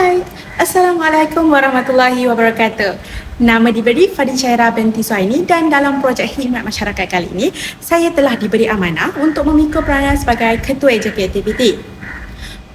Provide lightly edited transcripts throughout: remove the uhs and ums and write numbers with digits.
Hai, Assalamualaikum warahmatullahi wabarakatuh. Nama diberi Fadil Syairah binti Suhaini dan dalam projek khidmat masyarakat kali ini, saya telah diberi amanah untuk memikul peranan sebagai Ketua Aktiviti.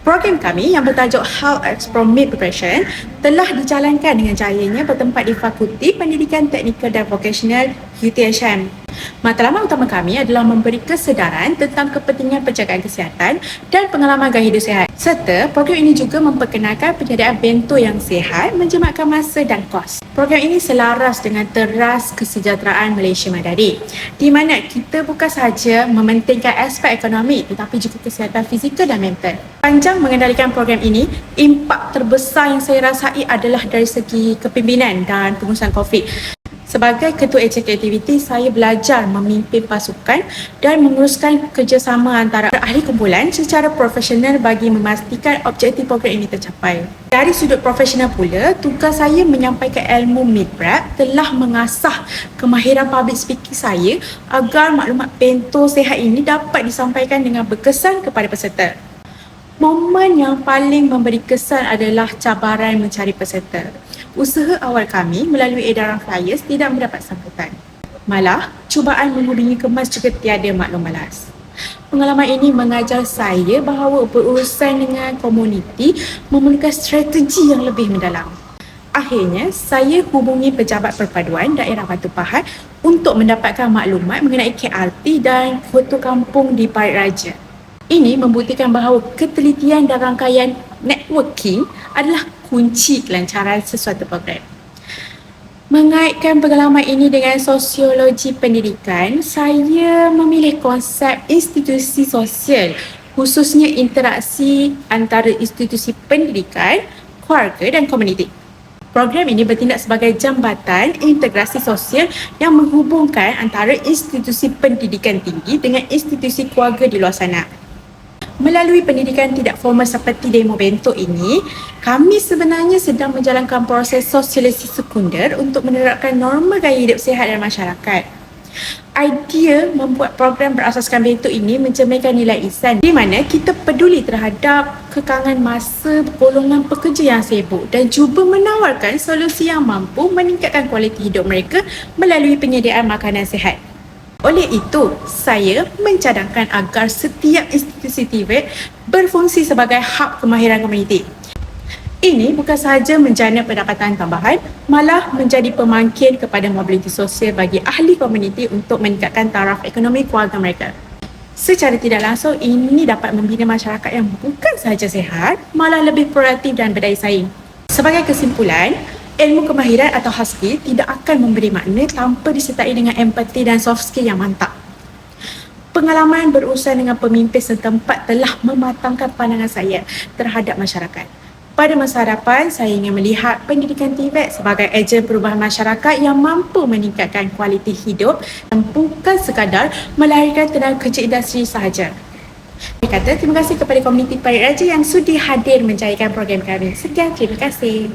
Program kami yang bertajuk How Explore Mid Progression telah dijalankan dengan jayanya bertempat di Fakulti Pendidikan Teknikal dan Vokasional UTHM. Matlamat utama kami adalah memberi kesedaran tentang kepentingan penjagaan kesihatan dan pengalaman gaya hidup sihat. Serta program ini juga memperkenalkan penyediaan bento yang sihat menjimatkan masa dan kos. Program ini selaras dengan teras kesejahteraan Malaysia Madani, di mana kita bukan sahaja mementingkan aspek ekonomi tetapi juga kesihatan fizikal dan mental. Panjang mengendalikan program ini, impak terbesar yang saya rasai adalah dari segi kepimpinan dan pengurusan COVID. Sebagai Ketua Aktiviti, saya belajar memimpin pasukan dan menguruskan kerjasama antara ahli kumpulan secara profesional bagi memastikan objektif program ini tercapai. Dari sudut profesional pula, tugas saya menyampaikan ilmu mid-prep telah mengasah kemahiran public speaking saya agar maklumat bento sihat ini dapat disampaikan dengan berkesan kepada peserta. Momen yang paling memberi kesan adalah cabaran mencari peserta. Usaha awal kami melalui edaran flyers tidak mendapat sambutan. Malah, cubaan menghubungi kemas juga tiada maklum malas. Pengalaman ini mengajar saya bahawa berurusan dengan komuniti memerlukan strategi yang lebih mendalam. Akhirnya, saya hubungi pejabat perpaduan daerah Batu Pahat untuk mendapatkan maklumat mengenai KRT dan foto kampung di Parit Raja. Ini membuktikan bahawa ketelitian dan rangkaian networking adalah kunci kelancaran sesuatu program. Mengaitkan pengalaman ini dengan sosiologi pendidikan, saya memilih konsep institusi sosial, khususnya interaksi antara institusi pendidikan, keluarga dan komuniti. Program ini bertindak sebagai jambatan integrasi sosial yang menghubungkan antara institusi pendidikan tinggi dengan institusi keluarga di luar sana. Melalui pendidikan tidak formal seperti demo bento ini, kami sebenarnya sedang menjalankan proses sosialisasi sekunder untuk menerapkan norma gaya hidup sihat dalam masyarakat. Idea membuat program berasaskan bento ini mencerminkan nilai ihsan di mana kita peduli terhadap kekangan masa golongan pekerja yang sibuk dan cuba menawarkan solusi yang mampu meningkatkan kualiti hidup mereka melalui penyediaan makanan sihat. Oleh itu, saya mencadangkan agar setiap institusi TVET berfungsi sebagai hub kemahiran komuniti. Ini bukan sahaja menjana pendapatan tambahan, malah menjadi pemangkin kepada mobiliti sosial bagi ahli komuniti untuk meningkatkan taraf ekonomi keluarga mereka. Secara tidak langsung, ini dapat membina masyarakat yang bukan sahaja sihat, malah lebih proaktif dan berdaya saing. Sebagai kesimpulan, ilmu kemahiran atau hard skill tidak akan memberi makna tanpa disertai dengan empati dan soft skill yang mantap. Pengalaman berurusan dengan pemimpin setempat telah mematangkan pandangan saya terhadap masyarakat. Pada masa hadapan, saya ingin melihat pendidikan TVET sebagai ejen perubahan masyarakat yang mampu meningkatkan kualiti hidup dan bukan sekadar melahirkan tenaga kerja industri sahaja. Saya kata terima kasih kepada komuniti Parit Raja yang sudi hadir menjayakan program kami. Sekian, terima kasih.